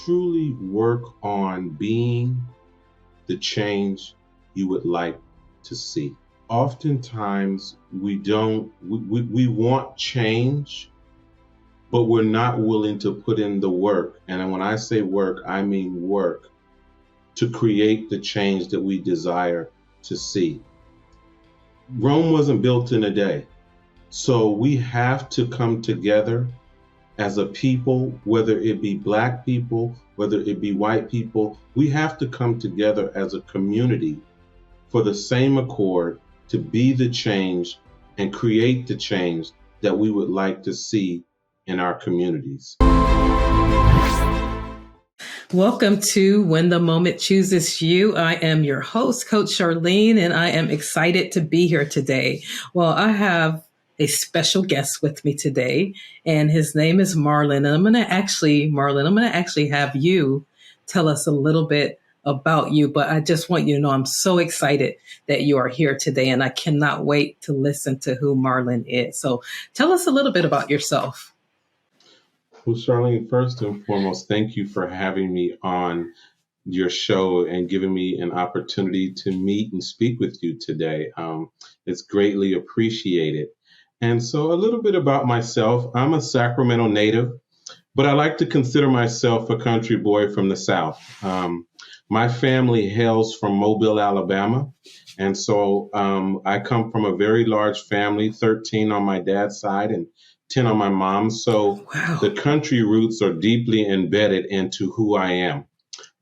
truly work on being the change you would like to see. Oftentimes, we want change, but we're not willing to put in the work. And when I say work, I mean work to create the change that we desire to see. Rome wasn't built in a day. So we have to come together as a people, whether it be Black people, whether it be white people. We have to come together as a community for the same accord to be the change and create the change that we would like to see in our communities. Welcome to When the Moment Chooses You. I am your host, Coach Charlene, and I am excited to be here today. Well, I have a special guest with me today, and his name is Marlon. And I'm going to actually have you tell us a little bit about you, but I just want you to know I'm so excited that you are here today, and I cannot wait to listen to who Marlon is. So tell us a little bit about yourself. Well, Charlene, first and foremost, thank you for having me on your show and giving me an opportunity to meet and speak with you today. It's greatly appreciated. And so a little bit about myself. I'm a Sacramento native, but I like to consider myself a country boy from the South. My family hails from Mobile, Alabama. And so I come from a very large family, 13 on my dad's side and 10 on my mom's. So Wow. The country roots are deeply embedded into who I am.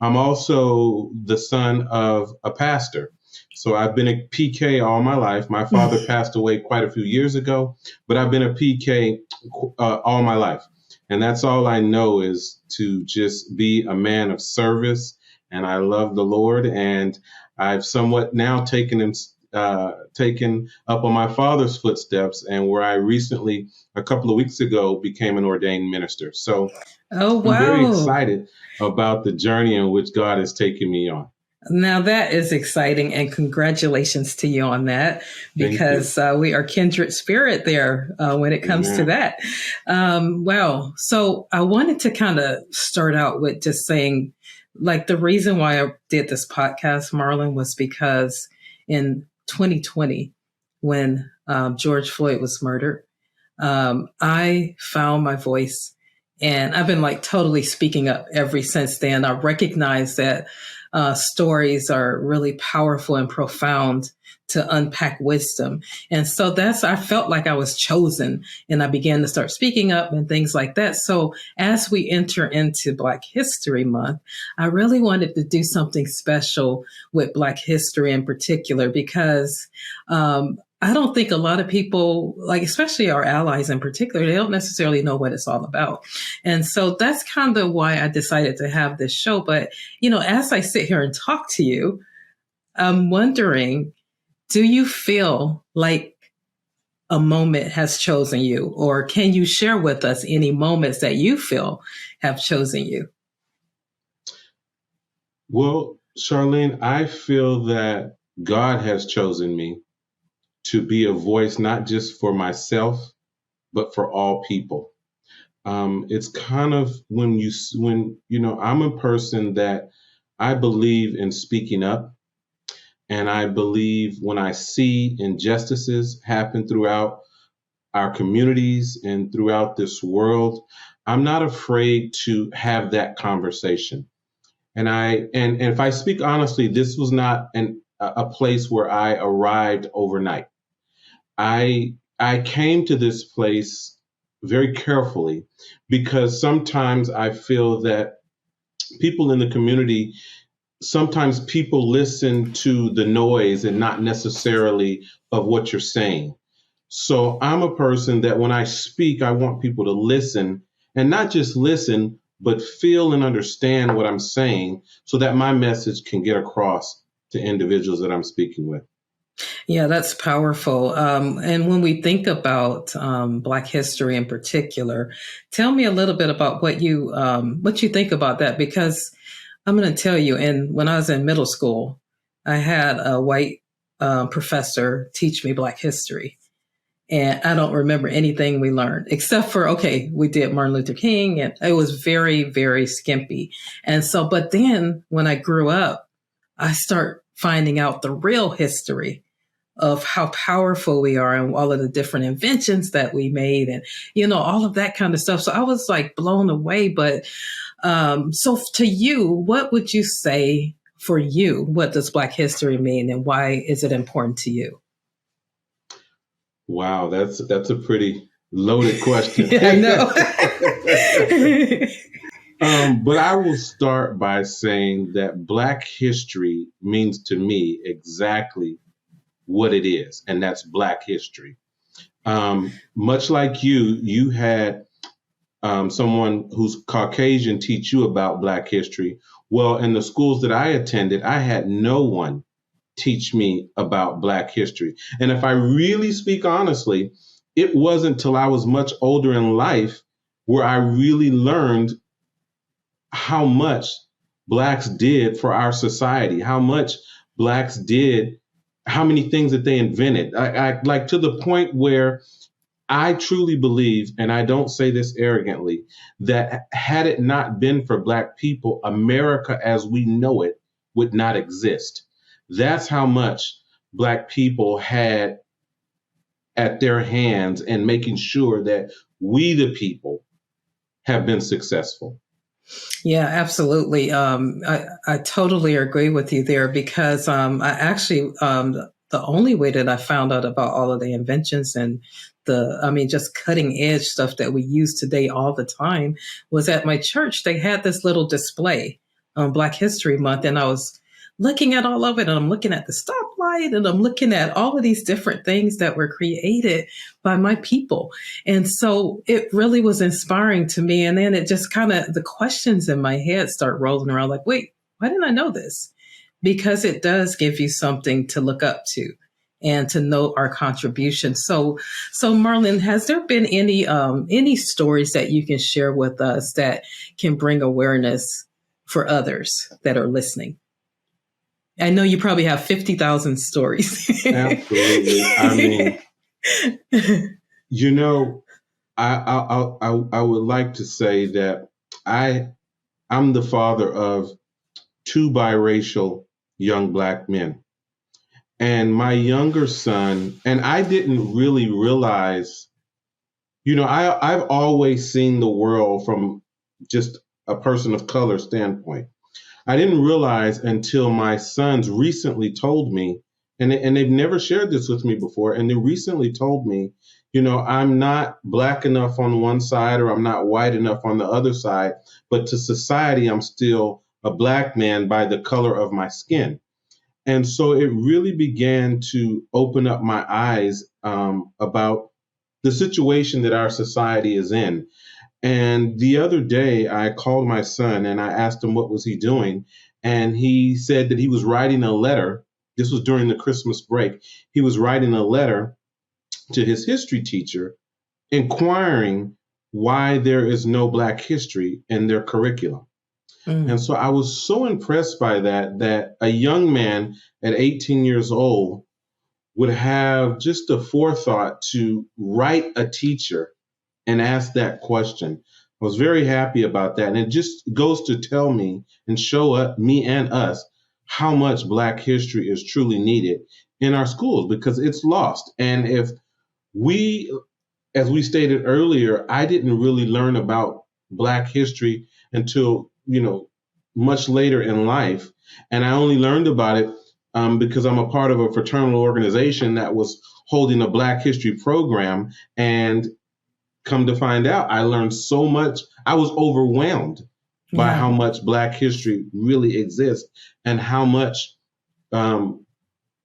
I'm also the son of a pastor. So I've been a PK all my life. My father passed away quite a few years ago, but I've been a PK all my life. And that's all I know is to just be a man of service. And I love the Lord. And I've somewhat now taken up on my father's footsteps, and where I recently, a couple of weeks ago, became an ordained minister. So wow. I'm very excited about the journey in which God has taken me on. Now that is exciting, and congratulations to you on that, because we are kindred spirit there when it comes to that. Wow. So I wanted to kind of start out with just saying, like, the reason why I did this podcast, Marlon, was because in 2020, when George Floyd was murdered, I found my voice, and I've been like totally speaking up ever since then. I recognize that stories are really powerful and profound to unpack wisdom. And so I felt like I was chosen, and I began to start speaking up and things like that. So as we enter into Black History Month, I really wanted to do something special with Black history in particular, because I don't think a lot of people, like especially our allies in particular, they don't necessarily know what it's all about. And so that's kind of why I decided to have this show. But, as I sit here and talk to you, I'm wondering, do you feel like a moment has chosen you, or can you share with us any moments that you feel have chosen you? Well, Charlene, I feel that God has chosen me to be a voice, not just for myself, but for all people. It's kind of when I'm a person that I believe in speaking up. And I believe when I see injustices happen throughout our communities and throughout this world, I'm not afraid to have that conversation. And if I speak honestly, this was not a place where I arrived overnight. I came to this place very carefully, because sometimes I feel that people in the community, sometimes people listen to the noise and not necessarily of what you're saying. So I'm a person that when I speak, I want people to listen, and not just listen, but feel and understand what I'm saying, so that my message can get across to individuals that I'm speaking with. Yeah, that's powerful. And when we think about Black history in particular, tell me a little bit about what you think about that, because I'm going to tell you, and when I was in middle school, I had a white professor teach me Black history. And I don't remember anything we learned except for, okay, we did Martin Luther King, and it was very, very skimpy. And so, but then when I grew up, I start finding out the real history of how powerful we are and all of the different inventions that we made and, all of that kind of stuff. So I was like blown away. But so to you, what would you say for you? What does Black history mean and why is it important to you? Wow, that's a pretty loaded question. Yeah, I know. But I will start by saying that Black history means to me exactly what it is, and that's Black history. Much like you had someone who's Caucasian teach you about Black history. Well, in the schools that I attended, I had no one teach me about Black history. And if I really speak honestly, it wasn't till I was much older in life where I really learned how much Blacks did for our society, how much Blacks did, how many things that they invented. I like to the point where I truly believe, and I don't say this arrogantly, that had it not been for Black people, America as we know it would not exist. That's how much Black people had at their hands in making sure that we, the people, have been successful. Yeah, absolutely. I totally agree with you there because I actually, the only way that I found out about all of the inventions and just cutting edge stuff that we use today all the time was at my church. They had this little display on Black History Month, and I was looking at all of it, and I'm looking at the stoplight, and I'm looking at all of these different things that were created by my people. And so it really was inspiring to me. And then it just kind of, the questions in my head start rolling around like, wait, why didn't I know this? Because it does give you something to look up to and to know our contribution. So Marlon, has there been any stories that you can share with us that can bring awareness for others that are listening? I know you probably have 50,000 stories. Absolutely. I mean, I would like to say that I'm the father of two biracial young Black men. And my younger son, and I didn't really realize, I've always seen the world from just a person of color standpoint. I didn't realize until my sons recently told me, and they've never shared this with me before, and they recently told me, I'm not Black enough on one side or I'm not white enough on the other side, but to society, I'm still a Black man by the color of my skin. And so it really began to open up my eyes about the situation that our society is in. And the other day, I called my son and I asked him what was he doing. And he said that he was writing a letter. This was during the Christmas break. He was writing a letter to his history teacher inquiring why there is no Black history in their curriculum. And so I was so impressed by that a young man at 18 years old would have just the forethought to write a teacher and ask that question. I was very happy about that. And it just goes to tell me and show me and us how much Black history is truly needed in our schools because it's lost. And if we, as we stated earlier, I didn't really learn about Black history until, much later in life. And I only learned about it because I'm a part of a fraternal organization that was holding a Black history program. And come to find out, I learned so much. I was overwhelmed by how much Black history really exists and how much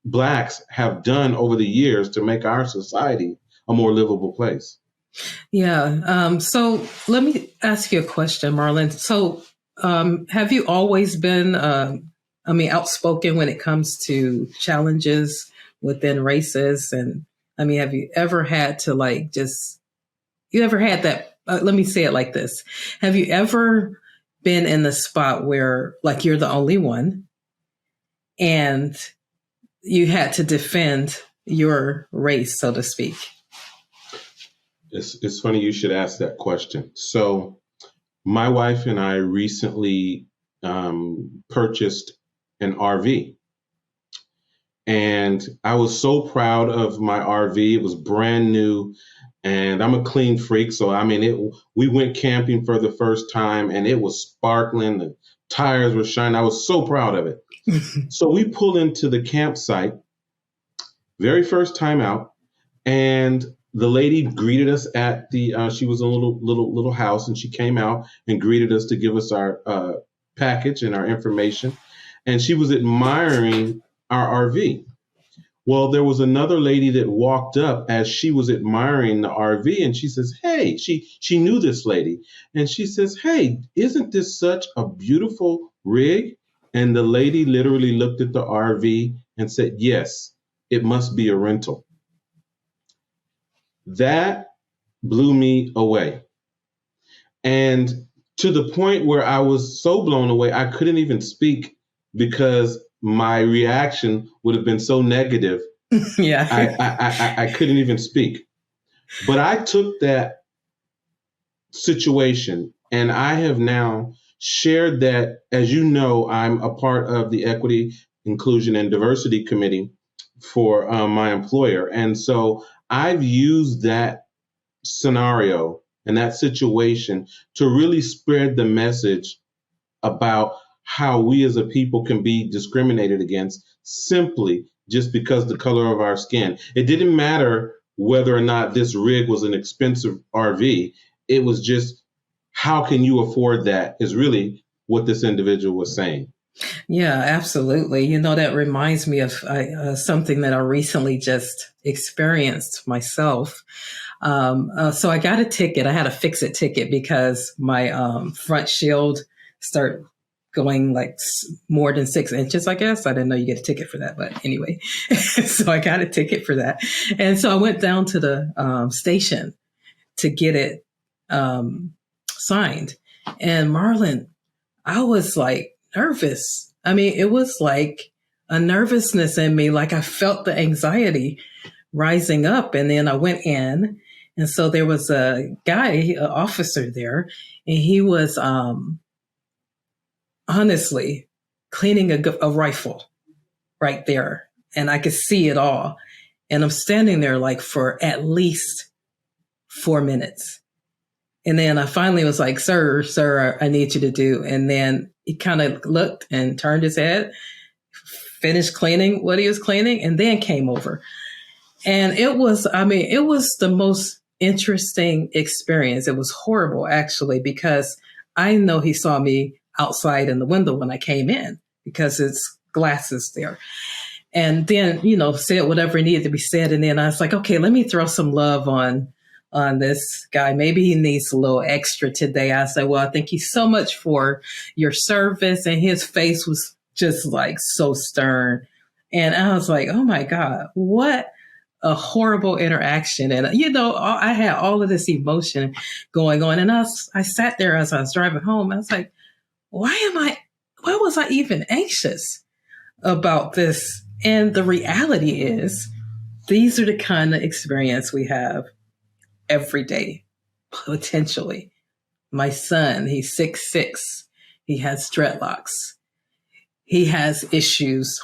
Blacks have done over the years to make our society a more livable place. Yeah. So let me ask you a question, Marlon. So have you always been, outspoken when it comes to challenges within races? And have you ever had to you ever had that? Let me say it like this. Have you ever been in the spot where you're the only one and you had to defend your race, so to speak? It's funny you should ask that question. So my wife and I recently purchased an RV. And I was so proud of my RV. It was brand new, and I'm a clean freak. So I mean, we went camping for the first time, and it was sparkling. The tires were shining. I was so proud of it. So we pull into the campsite, very first time out, and the lady greeted us at the. She was in a little house, and she came out and greeted us to give us our package and our information, and she was admiring our RV. Well, there was another lady that walked up as she was admiring the RV, and she says, "Hey," she knew this lady, and she says, "Hey, isn't this such a beautiful rig?" And the lady literally looked at the RV and said, "Yes, it must be a rental." That blew me away. And to the point where I was so blown away, I couldn't even speak because my reaction would have been so negative. Yeah. I couldn't even speak. But I took that situation and I have now shared that, as you know, I'm a part of the Equity, Inclusion, and Diversity Committee for my employer. And so I've used that scenario and that situation to really spread the message about how we as a people can be discriminated against simply just because the color of our skin. It didn't matter whether or not this rig was an expensive RV. It was just, how can you afford that, is really what this individual was saying. Yeah, absolutely. You know, that reminds me of something that I recently just experienced myself. So I got a ticket. I had a fix-it ticket because my front shield started going like more than 6 inches, I guess. I didn't know you get a ticket for that, but anyway. So I got a ticket for that. And so I went down to the station to get it signed. And Marlon, I was like nervous. I mean, it was like a nervousness in me. Like I felt the anxiety rising up. And then I went in. And so there was a guy, an officer there, and he was honestly cleaning a rifle right there. And I could see it all. And I'm standing there like for at least 4 minutes. And then I finally was like, sir, I need you to do. And then he kind of looked and turned his head, finished cleaning what he was cleaning, and then came over. And it was the most interesting experience. It was horrible, actually, because I know he saw me outside in the window when I came in because it's glasses there. And then, said whatever needed to be said. And then I was like, okay, let me throw some love on this guy. Maybe he needs a little extra today. I said, well, I thank you so much for your service. And his face was just like so stern. And I was like, oh my God, what a horrible interaction. And, I had all of this emotion going on. And I sat there as I was driving home. I was like, why was I even anxious about this? And the reality is, these are the kind of experience we have every day, potentially. My son, he's 6'6". He has dreadlocks. He has issues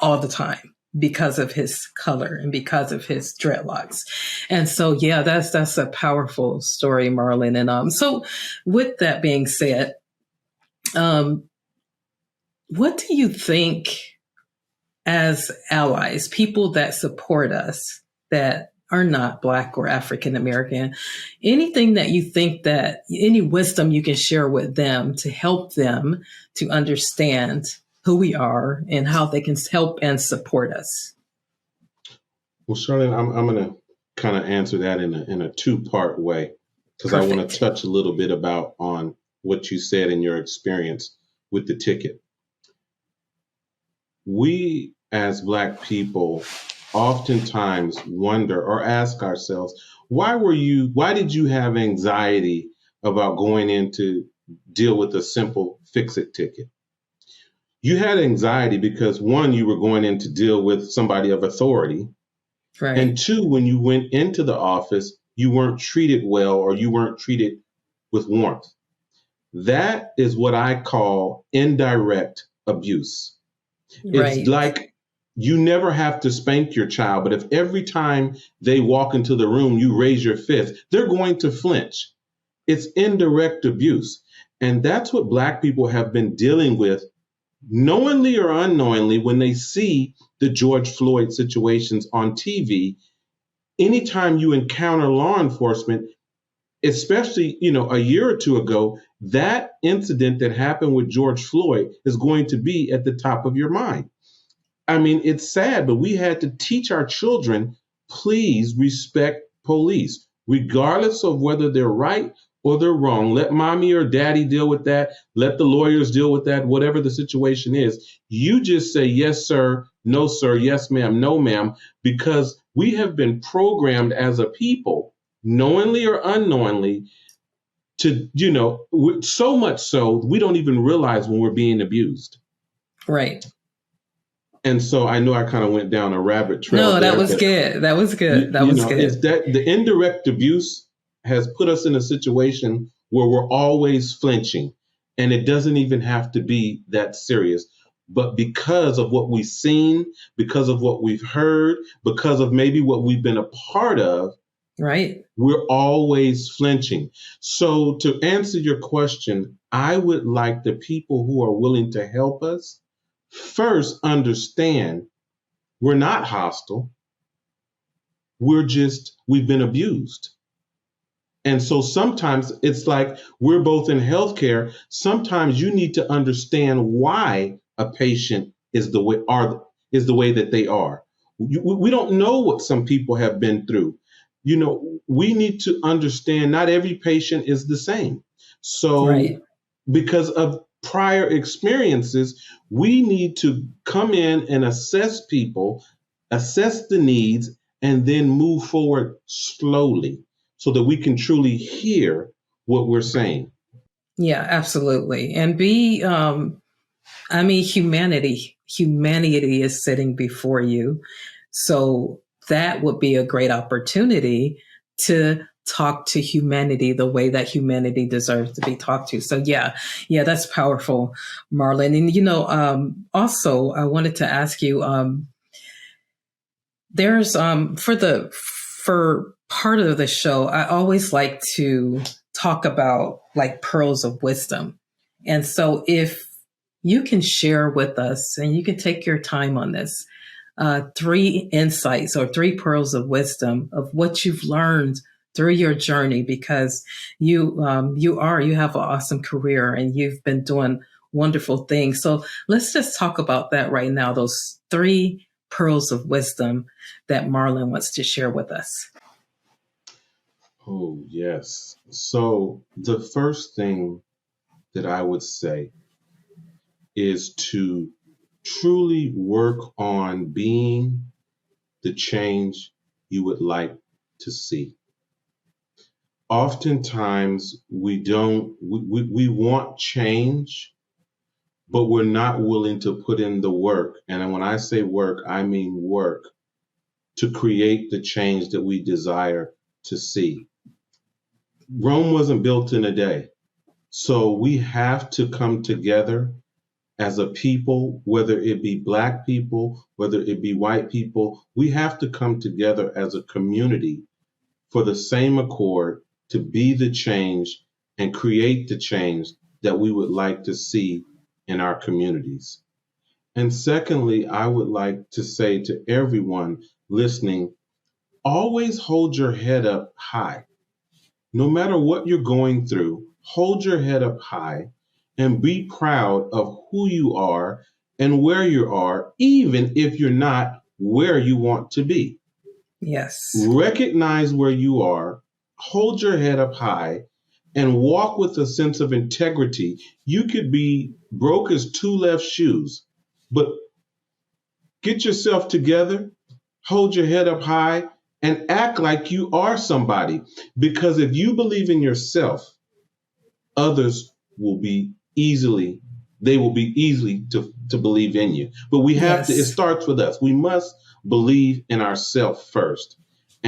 all the time because of his color and because of his dreadlocks. And so, yeah, that's a powerful story, Marlon. And so with that being said, what do you think as allies, people that support us, that are not Black or African American, anything that you think that any wisdom you can share with them to help them to understand who we are and how they can help and support us? Well, Charlene, I'm going to kind of answer that in a two-part way, because I want to touch a little bit on what you said in your experience with the ticket. We as Black people oftentimes wonder or ask ourselves, why did you have anxiety about going in to deal with a simple fix-it ticket? You had anxiety because, one, you were going in to deal with somebody of authority. Right. And two, when you went into the office, you weren't treated well or you weren't treated with warmth. That is what I call indirect abuse. It's Right. like you never have to spank your child, but if every time they walk into the room you raise your fist, they're going to flinch. It's indirect abuse. And that's what Black people have been dealing with, knowingly or unknowingly, when they see the George Floyd situations on TV. Anytime you encounter law enforcement, especially, a year or two ago, that incident that happened with George Floyd is going to be at the top of your mind. I mean, it's sad, but we had to teach our children, please respect police, regardless of whether they're right or they're wrong. Let mommy or daddy deal with that. Let the lawyers deal with that, whatever the situation is. You just say, yes, sir, no, sir, yes, ma'am, no, ma'am, because we have been programmed as a people, knowingly or unknowingly, to, so much so we don't even realize when we're being abused. Right. And so I know I kind of went down a rabbit trail. No, that was good. That was good. It's that the indirect abuse has put us in a situation where we're always flinching, and it doesn't even have to be that serious. But because of what we've seen, because of what we've heard, because of maybe what we've been a part of, right, we're always flinching. So to answer your question, I would like the people who are willing to help us first understand we're not hostile. We've been abused. And so sometimes it's like we're both in healthcare. Sometimes you need to understand why a patient is the way that they are. We don't know what some people have been through. We need to understand not every patient is the same. So right, because of prior experiences, we need to come in and assess people, assess the needs, and then move forward slowly so that we can truly hear what we're saying. Yeah, absolutely. And humanity is sitting before you. So that would be a great opportunity to talk to humanity the way that humanity deserves to be talked to. So yeah, that's powerful, Marlon. And also I wanted to ask you, there's for part of the show, I always like to talk about like pearls of wisdom. And so if you can share with us, and you can take your time on this, 3 insights or 3 pearls of wisdom of what you've learned through your journey, because you have an awesome career and you've been doing wonderful things. So let's just talk about that right now. Those 3 pearls of wisdom that Marlon wants to share with us. Oh, yes. So the first thing that I would say is to truly work on being the change you would like to see. Oftentimes we want change, but we're not willing to put in the work. And when I say work, I mean work to create the change that we desire to see. Rome wasn't built in a day. So we have to come together as a people, whether it be Black people, whether it be white people. We have to come together as a community for the same accord to be the change and create the change that we would like to see in our communities. And secondly, I would like to say to everyone listening, always hold your head up high. No matter what you're going through, hold your head up high and be proud of who you are and where you are, even if you're not where you want to be. Yes. Recognize where you are, hold your head up high, and walk with a sense of integrity. You could be broke as 2 left shoes, but get yourself together, hold your head up high, and act like you are somebody. Because if you believe in yourself, others will be easily to believe in you. But we have to, it starts with us. We must believe in ourselves first.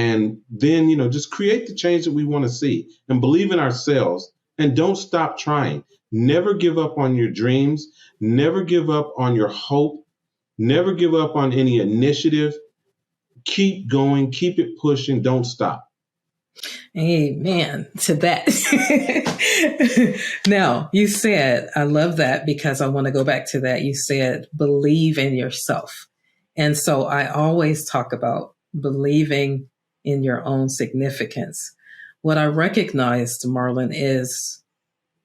And then, just create the change that we want to see and believe in ourselves and don't stop trying. Never give up on your dreams. Never give up on your hope. Never give up on any initiative. Keep going, keep it pushing, don't stop. Amen to that. Now, you said, I love that because I want to go back to that. You said, believe in yourself. And so I always talk about believing in your own significance. What I recognized, Marlon, is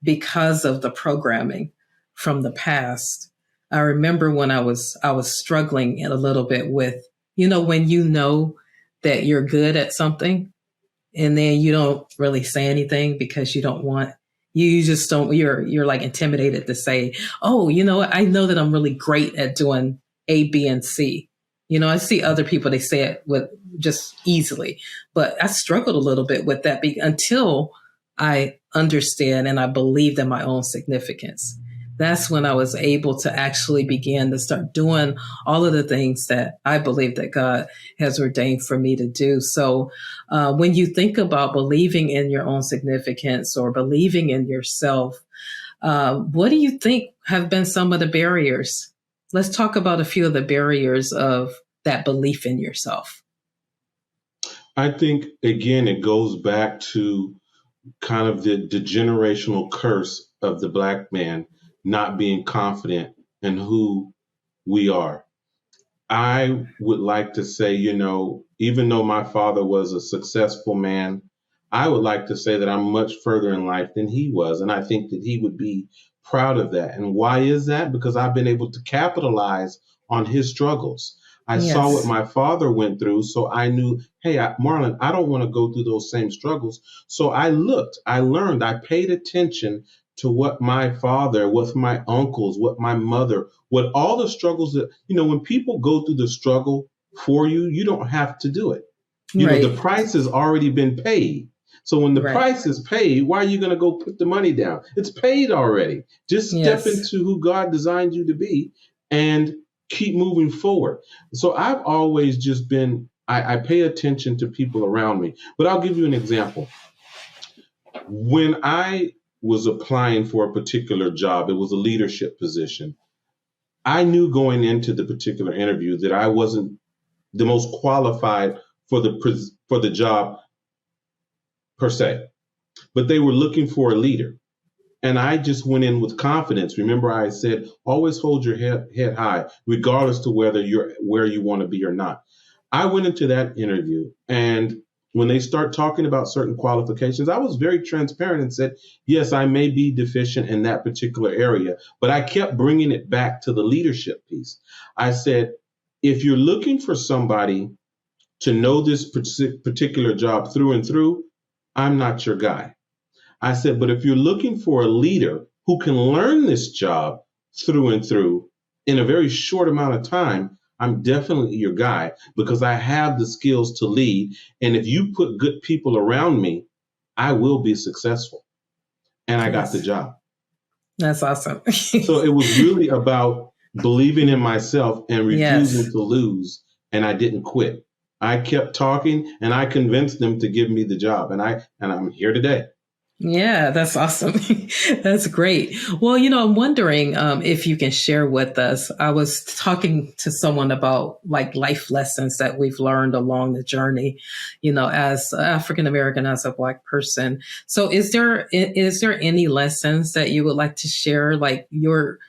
because of the programming from the past. I remember when I was struggling a little bit with, when you know that you're good at something and then you don't really say anything because you just don't, you're like intimidated to say, oh, I know that I'm really great at doing A, B, and C. I see other people, they say it with just easily, but I struggled a little bit with that until I understand and I believed in my own significance. That's when I was able to actually begin to start doing all of the things that I believe that God has ordained for me to do. So when you think about believing in your own significance or believing in yourself, what do you think have been some of the barriers? Let's talk about a few of the barriers of that belief in yourself. I think, again, it goes back to kind of the generational curse of the Black man not being confident in who we are. I would like to say, even though my father was a successful man, I would like to say that I'm much further in life than he was. And I think that he would be proud of that. And why is that? Because I've been able to capitalize on his struggles. I saw what my father went through. So I knew, hey, Marlon, I don't want to go through those same struggles. So I looked, I learned, I paid attention to what my father, what my uncles, what my mother, what all the struggles that, when people go through the struggle for you, you don't have to do it. The price has already been paid. So when the price is paid, why are you going to go put the money down? It's paid already. Just step into who God designed you to be and keep moving forward. So I've always just been, I pay attention to people around me. But I'll give you an example. When I was applying for a particular job, it was a leadership position. I knew going into the particular interview that I wasn't the most qualified for the job per se, but they were looking for a leader. And I just went in with confidence. Remember, I said, always hold your head high, regardless to whether you're where you want to be or not. I went into that interview, and when they start talking about certain qualifications, I was very transparent and said, yes, I may be deficient in that particular area, but I kept bringing it back to the leadership piece. I said, if you're looking for somebody to know this particular job through and through, I'm not your guy. I said, but if you're looking for a leader who can learn this job through and through in a very short amount of time, I'm definitely your guy because I have the skills to lead. And if you put good people around me, I will be successful. And I got the job. That's awesome. So it was really about believing in myself and refusing to lose. And I didn't quit. I kept talking and I convinced them to give me the job. And I'm here today. Yeah, that's awesome. That's great. Well, I'm wondering if you can share with us. I was talking to someone about like life lessons that we've learned along the journey, as African American, as a Black person. So is there any lessons that you would like to share, like your,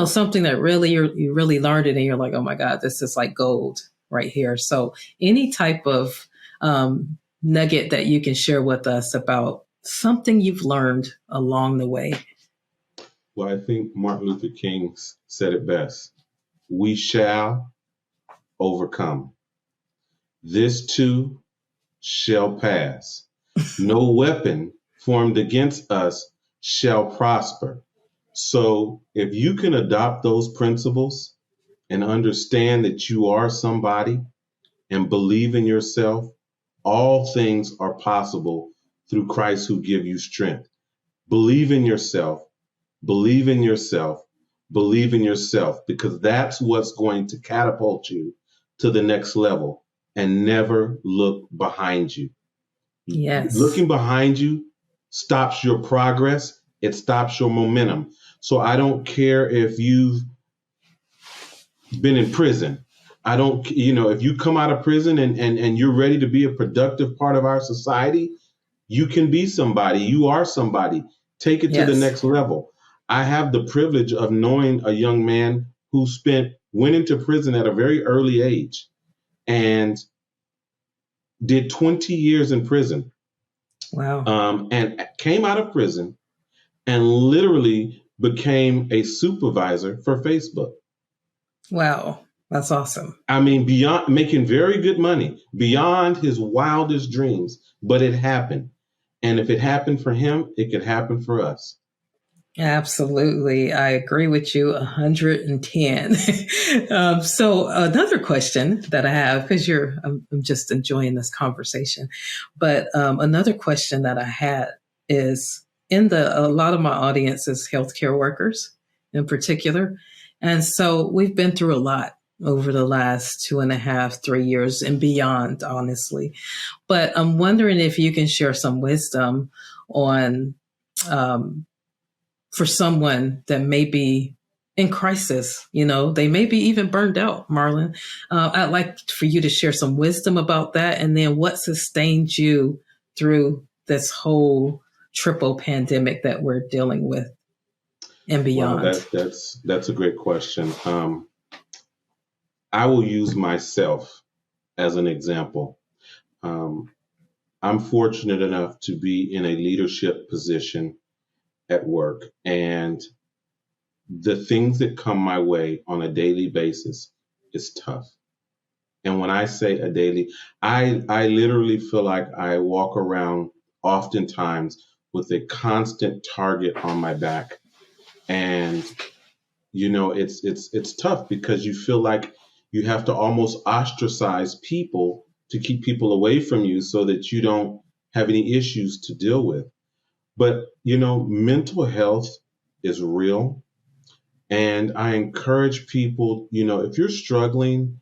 something that really you really learned it and you're like, oh my God, this is like gold right here. So any type of nugget that you can share with us about something you've learned along the way? Well, I think Martin Luther King said it best. We shall overcome. This too shall pass. No weapon formed against us shall prosper. So if you can adopt those principles and understand that you are somebody and believe in yourself, all things are possible through Christ who give you strength. Believe in yourself, believe in yourself, believe in yourself, because that's what's going to catapult you to the next level. and never look behind you. Yes. Looking behind you stops your progress. It stops your momentum. So I don't care if you've been in prison. I don't, if you come out of prison and you're ready to be a productive part of our society, you can be somebody. You are somebody. Take it to the Yes. next level. I have the privilege of knowing a young man who went into prison at a very early age and did 20 years in prison. Wow. And came out of prison and literally became a supervisor for Facebook. Wow. That's awesome. I mean, beyond making very good money, beyond his wildest dreams, but it happened. And if it happened for him, it could happen for us. Absolutely. I agree with you 110. So another question that I have, because I'm just enjoying this conversation, but another question that I had is a lot of my audience is healthcare workers in particular. And so we've been through a lot over the last 2.5, 3 years and beyond, honestly. But I'm wondering if you can share some wisdom on, for someone that may be in crisis, they may be even burned out, Marlon. I'd like for you to share some wisdom about that, and then what sustained you through this whole triple pandemic that we're dealing with and beyond. Well, that's a great question. I will use myself as an example. I'm fortunate enough to be in a leadership position at work, and the things that come my way on a daily basis is tough. And when I say a daily, I literally feel like I walk around oftentimes with a constant target on my back. And it's tough because you feel like you have to almost ostracize people to keep people away from you so that you don't have any issues to deal with. But, mental health is real. And I encourage people, if you're struggling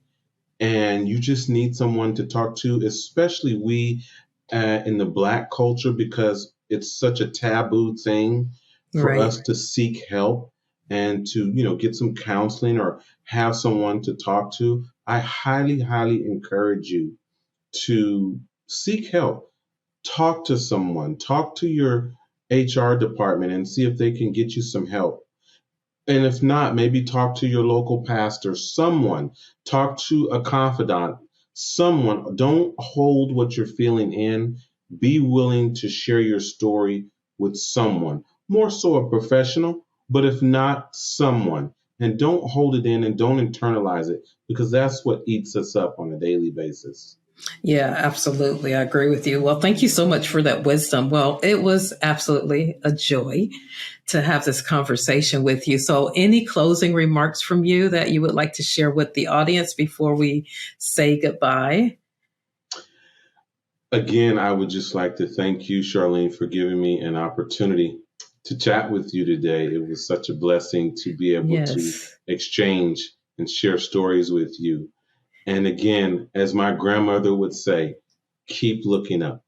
and you just need someone to talk to, especially we in the Black culture, because it's such a taboo thing for us to seek help and to, get some counseling or have someone to talk to. I highly, highly encourage you to seek help. Talk to someone, talk to your HR department and see if they can get you some help. And if not, maybe talk to your local pastor, someone, talk to a confidant, someone. Don't hold what you're feeling in. Be willing to share your story with someone, more so a professional, but if not, someone. And don't hold it in and don't internalize it, because that's what eats us up on a daily basis. Yeah, absolutely. I agree with you. Well, thank you so much for that wisdom. Well, it was absolutely a joy to have this conversation with you. So any closing remarks from you that you would like to share with the audience before we say goodbye? Again, I would just like to thank you, Charlene, for giving me an opportunity to chat with you today. It was such a blessing to be able to exchange and share stories with you. And again, as my grandmother would say, keep looking up.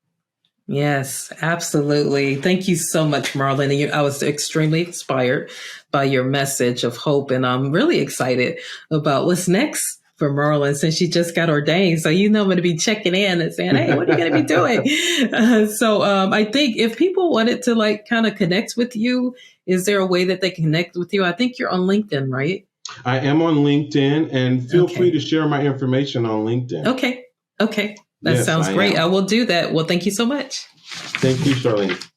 Yes, absolutely. Thank you so much, Marlon. I was extremely inspired by your message of hope, and I'm really excited about what's next for Marlon since she just got ordained. So, I'm going to be checking in and saying, hey, what are you going to be doing? So I think if people wanted to kind of connect with you, is there a way that they can connect with you? I think you're on LinkedIn, right? I am on LinkedIn, and feel free to share my information on LinkedIn. Okay. That sounds great. I will do that. Well, thank you so much. Thank you, Charlene.